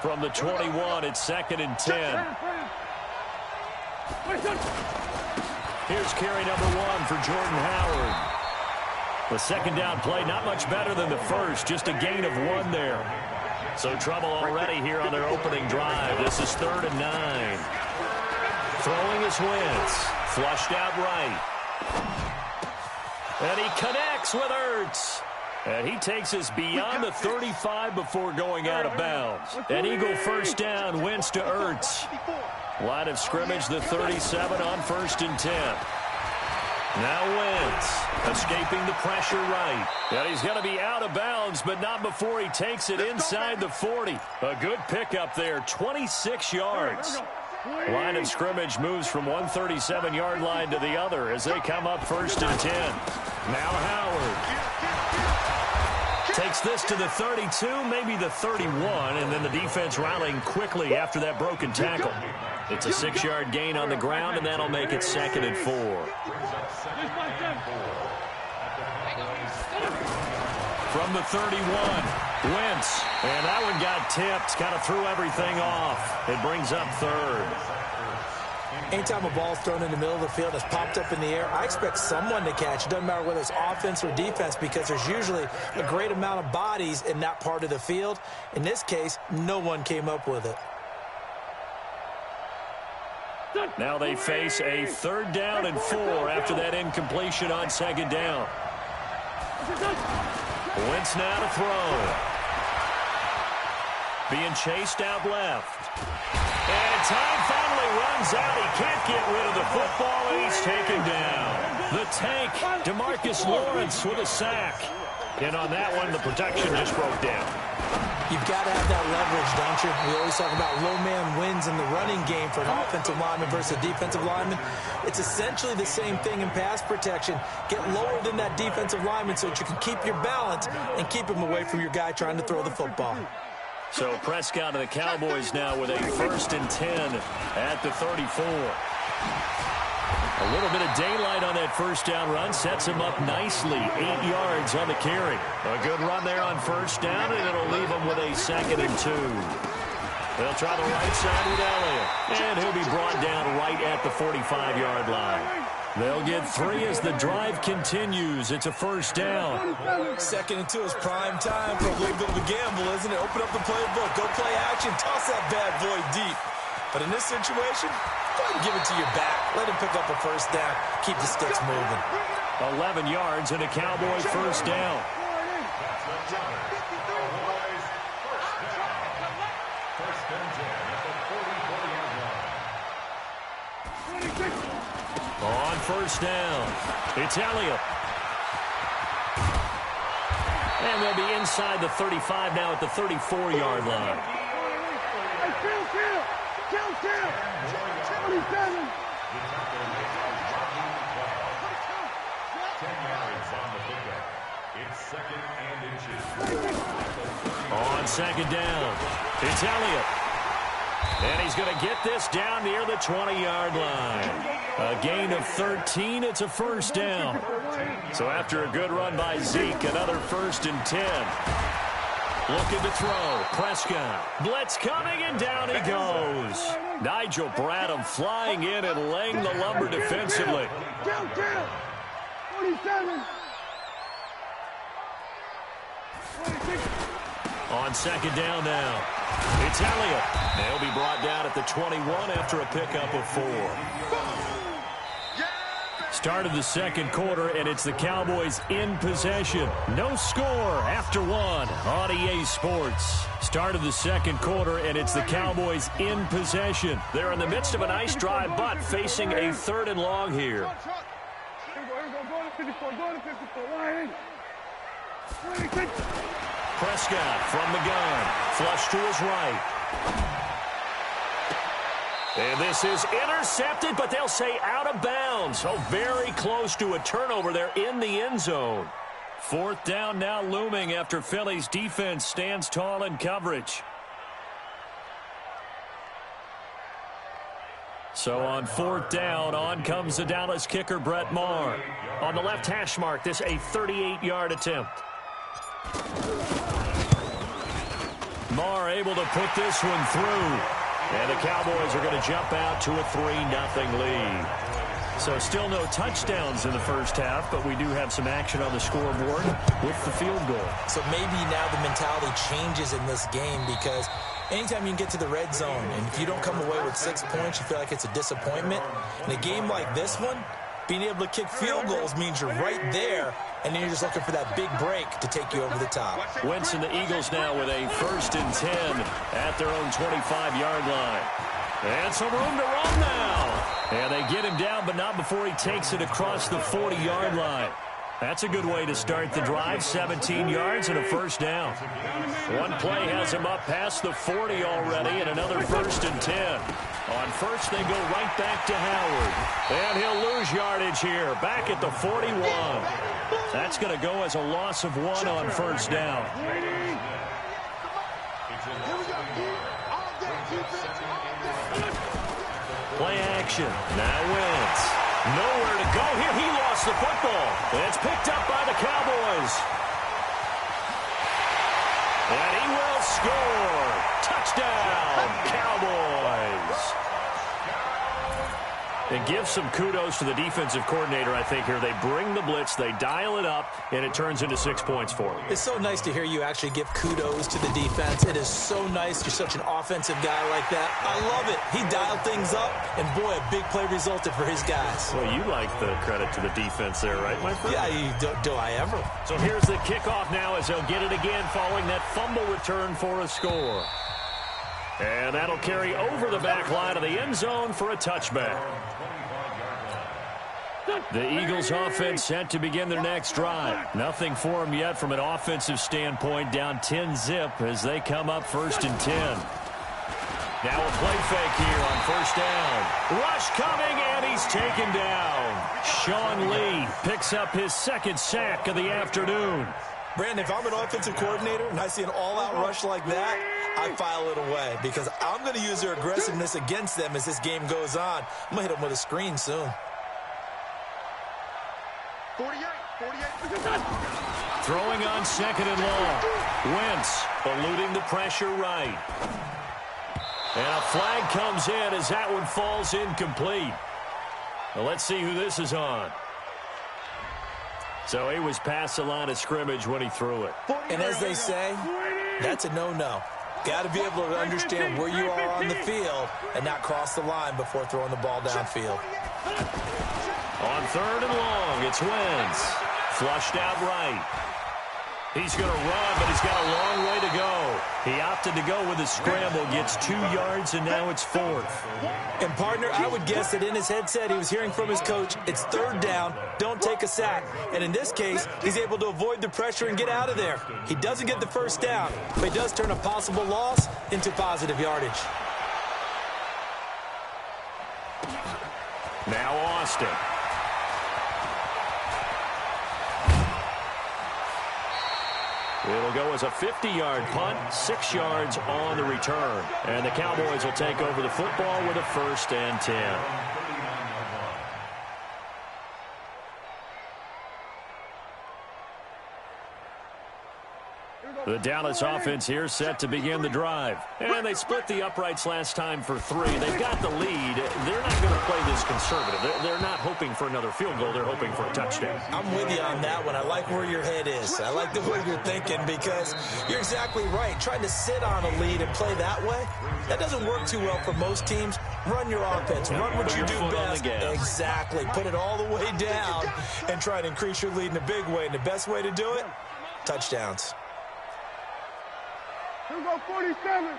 From the 21, it's 2nd and 10. Here's carry number 1 for Jordan Howard. The second down play, not much better than the first, just a gain of 1 there. So trouble already here on their opening drive. This is 3rd and 9. Throwing his Wentz. Flushed out right. And he connects with Ertz. And he takes us beyond the 35 before going out of bounds. An Eagle first down, Wentz to Ertz. Line of scrimmage, the 37 on 1st and 10. Now Wentz, escaping the pressure right. And he's going to be out of bounds, but not before he takes it inside the 40. A good pickup there, 26 yards. Line of scrimmage moves from one 37-yard line to the other as they come up 1st and 10. Now Howard takes this to the 32, maybe the 31, and then the defense rallying quickly after that broken tackle. It's a 6-yard gain on the ground, and that'll make it 2nd and 4. From the 31, Wentz, and that one got tipped, kind of threw everything off. It brings up 3rd. Anytime a ball's thrown in the middle of the field that's popped up in the air, I expect someone to catch. It doesn't matter whether it's offense or defense because there's usually a great amount of bodies in that part of the field. In this case, no one came up with it. Now they face a 3rd down and 4 after that incompletion on 2nd down. Wentz now to throw. Being chased out left. And time finally runs out. He can't get rid of the football, and he's taken down. The tank, DeMarcus Lawrence with a sack. And on that one, the protection just broke down. You've got to have that leverage, don't you? We always talk about low man wins in the running game for an offensive lineman versus a defensive lineman. It's essentially the same thing in pass protection. Get lower than that defensive lineman so that you can keep your balance and keep him away from your guy trying to throw the football. So Prescott of the Cowboys now with a 1st and 10 at the 34. A little bit of daylight on that first down run sets him up nicely. 8 yards on the carry. A good run there on 1st down, and it'll leave him with a 2nd and 2. They'll try the right side with Elliott, and he'll be brought down right at the 45-yard line. They'll get 3 as the drive continues. It's a 1st down. 2nd and 2 is prime time for a little bit of a gamble, isn't it? Open up the playbook, go play action, toss that bad boy deep. But in this situation, go ahead and give it to your back. Let him pick up a 1st down. Keep the sticks moving. 11 yards and a Cowboy 1st down. On 1st down, it's Elliott. And they'll be inside the 35 now at the 34-yard line. On 2nd down, it's Elliott. And he's going to get this down near the 20-yard line. A gain of 13. It's a 1st down. So after a good run by Zeke, another 1st and 10. Looking to throw. Prescott. Blitz coming, and down he goes. Nigel Bradham flying in and laying the lumber defensively. On 2nd down now, it's Elliott. They'll be brought down at the 21 after a pickup of 4. Start of the 2nd quarter, and it's the Cowboys in possession. No score after 1 on EA Sports. Start of the 2nd quarter, and it's the Cowboys in possession. They're in the midst of a nice drive, but facing a 3rd and long here. Prescott from the gun. Flush to his right. And this is intercepted, but they'll say out of bounds. So very close to a turnover there in the end zone. 4th down now looming after Philly's defense stands tall in coverage. So on 4th down, on comes the Dallas kicker, Brett Maher. On the left hash mark, this a 38-yard attempt. Lamar able to put this one through. And the Cowboys are going to jump out to a 3-0 lead. So still no touchdowns in the first half, but we do have some action on the scoreboard with the field goal. So maybe now the mentality changes in this game, because anytime you can get to the red zone, and if you don't come away with 6 points, you feel like it's a disappointment. In a game like this one, being able to kick field goals means you're right there, and then you're just looking for that big break to take you over the top. Wentz and the Eagles now with a 1st and 10 at their own 25-yard line. And some room to run now. And they get him down, but not before he takes it across the 40-yard line. That's a good way to start the drive. 17 yards and a 1st down. One play has him up past the 40 already, and another 1st and 10. On first, they go right back to Howard. And he'll lose yardage here, back at the 41. That's going to go as a loss of 1 on 1st down. Play action. Now Wentz. Nowhere to go here. He lost the football. It's picked up by the Cowboys. And he will score. Touchdown, Cowboys. And give some kudos to the defensive coordinator, I think, here. They bring the blitz, they dial it up, and it turns into 6 points for them. It's so nice to hear you actually give kudos to the defense. It is so nice. You're such an offensive guy like that. I love it. He dialed things up, and boy, a big play resulted for his guys. Well, you like the credit to the defense there, right, my friend? Yeah, do I ever. So here's the kickoff now as they'll get it again following that fumble return for a score. And that'll carry over the back line of the end zone for a touchback. The Eagles offense set to begin their next drive. Nothing for them yet from an offensive standpoint, down 10-zip as they come up 1st and 10. Now a play fake here on 1st down. Rush coming, and he's taken down. Sean Lee picks up his 2nd sack of the afternoon. Brandon, if I'm an offensive coordinator and I see an all-out rush like that, I file it away, because I'm going to use their aggressiveness against them as this game goes on. I'm going to hit them with a screen soon. 48. Throwing on 2nd and long. Wentz eluding the pressure right. And a flag comes in as that one falls incomplete. Well, let's see who this is on. So he was past the line of scrimmage when he threw it. And as they say, that's a no-no. Got to be able to understand where you are on the field and not cross the line before throwing the ball downfield. On 3rd and long, it's Wentz. Flushed out right. He's going to run, but he's got a long way to go. He opted to go with a scramble, gets 2 yards, and now it's 4th. And, partner, I would guess that in his headset he was hearing from his coach, it's 3rd down, don't take a sack. And in this case, he's able to avoid the pressure and get out of there. He doesn't get the 1st down, but he does turn a possible loss into positive yardage. Now Austin. It'll go as a 50-yard punt, 6 yards on the return. And the Cowboys will take over the football with a 1st and 10. The Dallas offense here set to begin the drive. And they split the uprights last time for 3. They've got the lead. They're not going to play this conservative. They're not hoping for another field goal. They're hoping for a touchdown. I'm with you on that one. I like where your head is. I like the way you're thinking, because you're exactly right. Trying to sit on a lead and play that way, that doesn't work too well for most teams. Run your offense. Run what you do best. Exactly. Put it all the way down and try to increase your lead in a big way. And the best way to do it, touchdowns. Here we go, 47. Let's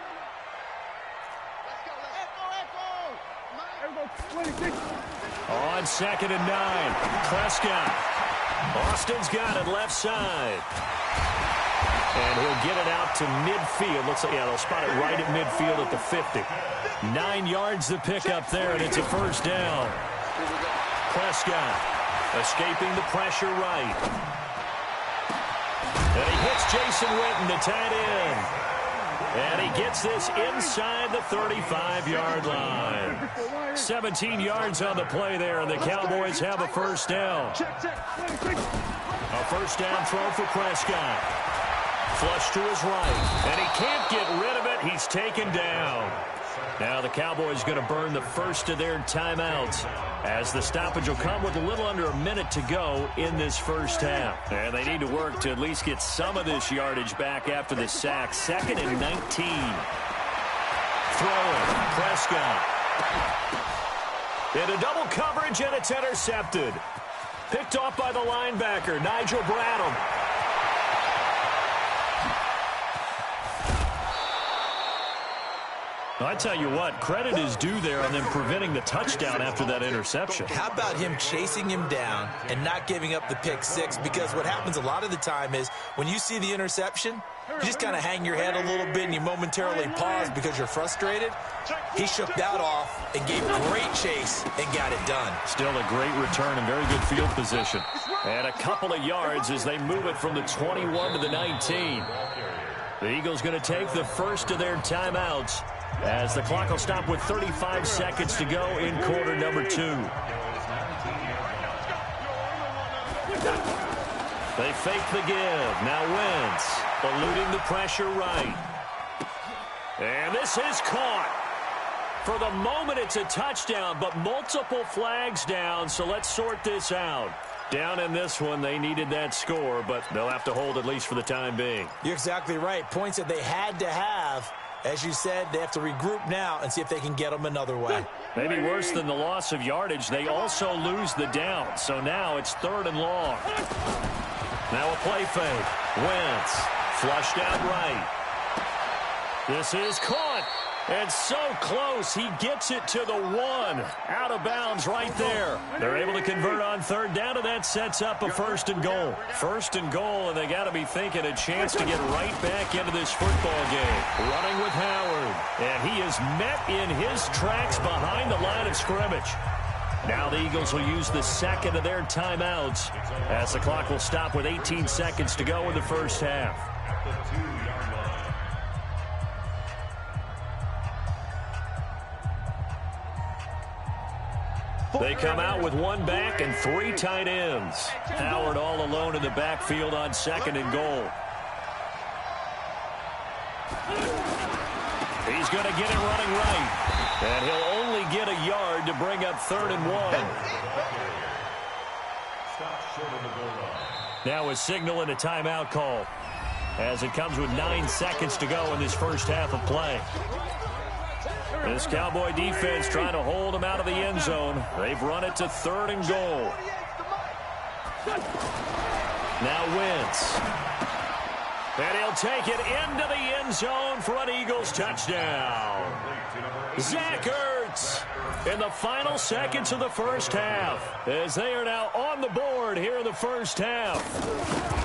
go. 26. On 2nd and 9, Prescott. Austin's got it left side. And he'll get it out to midfield. Looks like, yeah, they'll spot it right at midfield at the 50. 9 yards the pickup there, and it's a 1st down. Prescott escaping the pressure right. And he hits Jason Witten, the tight end. And he gets this inside the 35-yard line. 17 yards on the play there, and the Cowboys have a 1st down. A 1st down throw for Prescott. Flush to his right, and he can't get rid of it. He's taken down. Now the Cowboys going to burn the first of their timeouts as the stoppage will come with a little under a minute to go in this first half. And they need to work to at least get some of this yardage back after the sack. 2nd and 19. Throwing. Prescott. Into double coverage, and it's intercepted. Picked off by the linebacker, Nigel Bradham. I tell you what, credit is due there on them preventing the touchdown after that interception. How about him chasing him down and not giving up the pick six? Because what happens a lot of the time is when you see the interception, you just kind of hang your head a little bit and you momentarily pause because you're frustrated. He shook that off and gave great chase and got it done. Still a great return and very good field position. And a couple of yards as they move it from the 21 to the 19. The Eagles going to take the first of their timeouts as the clock will stop with 35 seconds to go in quarter number 2. They fake the give. Now Wentz eluding the pressure right. And this is caught. For the moment, it's a touchdown, but multiple flags down, so let's sort this out. Down in this one, they needed that score, but they'll have to hold at least for the time being. You're exactly right. Points that they had to have. As you said, they have to regroup now and see if they can get them another way. Maybe worse than the loss of yardage, they also lose the down. So now it's 3rd and long. Now a play fake. Wentz flushed out right. This is caught. And so close, he gets it to the 1. Out of bounds right there. They're able to convert on 3rd down, and that sets up a 1st and goal. 1st and goal, and they got to be thinking a chance to get right back into this football game. Running with Howard, and he is met in his tracks behind the line of scrimmage. Now the Eagles will use the second of their timeouts as the clock will stop with 18 seconds to go in the first half. They come out with 1 back and 3 tight ends. Howard all alone in the backfield on 2nd and goal. He's going to get it running right. And he'll only get a yard to bring up 3rd and 1. Now a signal and a timeout call as it comes with 9 seconds to go in this first half of play. This Cowboy defense trying to hold him out of the end zone. They've run it to 3rd and goal. Now Wentz. And he'll take it into the end zone for an Eagles touchdown. Zach Ertz in the final seconds of the first half as they are now on the board here in the first half.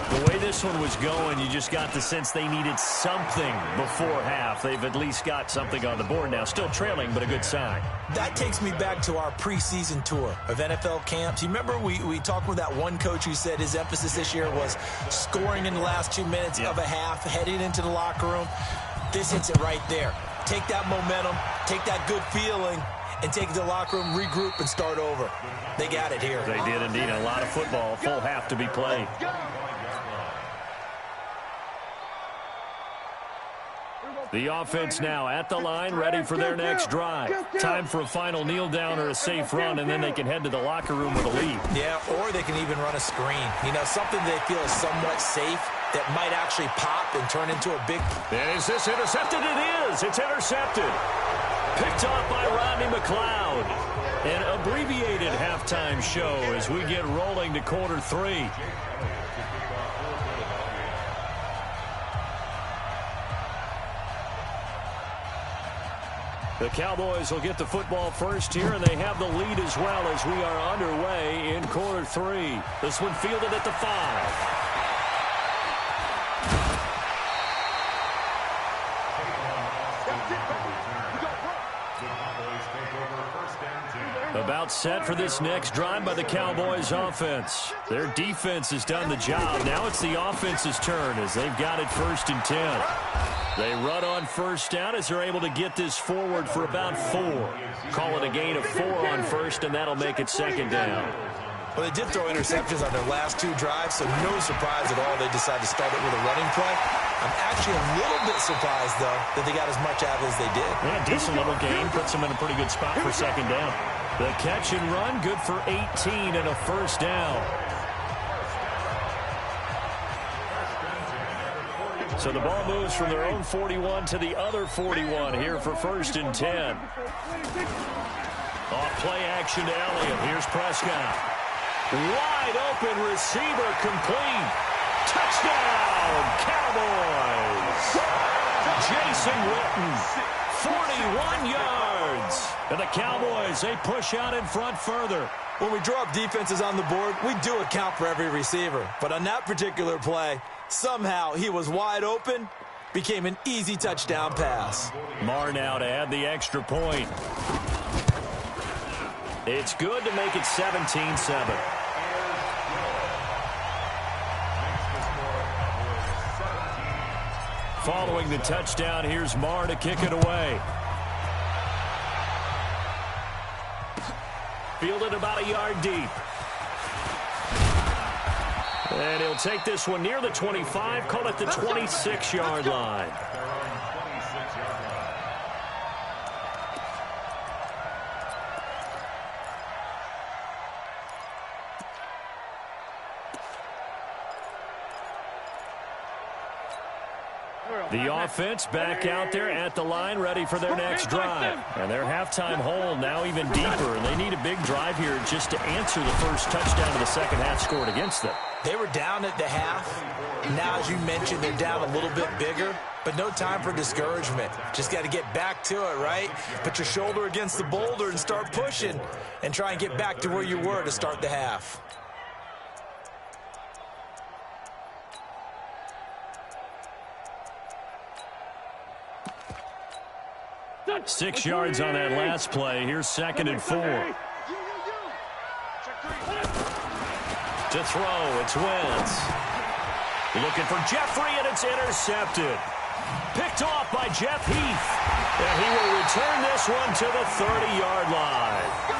The way this one was going, you just got the sense they needed something before half. They've at least got something on the board now. Still trailing, but a good sign. That takes me back to our preseason tour of NFL camps. You remember we talked with that one coach who said his emphasis this year was scoring in the last 2 minutes of a half, heading into the locker room. This hits it right there. Take that momentum, take that good feeling, and take it to the locker room, regroup, and start over. They got it here. They did indeed. A lot of football, full half to be played. The offense now at the line, ready for their next drive. Time for a final kneel down or a safe run, and then they can head to the locker room with a lead. Yeah, or they can even run a screen. You know, something they feel is somewhat safe that might actually pop and turn into a big... And is this intercepted? It is. It's intercepted. Picked off by Rodney McLeod. An abbreviated halftime show as we get rolling to quarter 3. The Cowboys will get the football first here, and they have the lead as well as we are underway in quarter 3. This one fielded at the 5. About set for this next drive by the Cowboys offense. Their defense has done the job. Now it's the offense's turn as they've got it 1st and 10. They run on 1st down as they're able to get this forward for about 4. Call it a gain of 4 on 1st, and that'll make it 2nd down. Well, they did throw interceptions on their last 2 drives, so no surprise at all they decided to start it with a running play. I'm actually a little bit surprised, though, that they got as much out of it as they did. Yeah, decent little gain. Puts them in a pretty good spot for second down. The catch and run, good for 18 and a first down. So the ball moves from their own 41 to the other 41 here for first and 10. Off play action to Elliott. Here's Prescott. Wide open receiver complete. Touchdown, Cowboys. Jason Witten, 41 yards. And the Cowboys, they push out in front further. When we draw up defenses on the board, we do account for every receiver. But on that particular play, somehow he was wide open, became an easy touchdown pass. Marr now to add the extra point. It's good to make it 17-7. Following the touchdown, here's Marr to kick it away. Fielded about a yard deep. And he'll take this one near the 25, call it the 26-yard line. The offense back out there at the line, ready for their next drive. And their halftime hole now even deeper, and they need a big drive here just to answer the first touchdown of the second half scored against them. They were down at the half. Now, as you mentioned, they're down a little bit bigger, but no time for discouragement. Just got to get back to it, right? Put your shoulder against the boulder and start pushing and try and get back to where you were to start the half. 6 yards on that last play. Here's second and 4. To throw, it's Wentz. Looking for Jeffrey, and it's intercepted. Picked off by Jeff Heath. And he will return this one to the 30-yard line.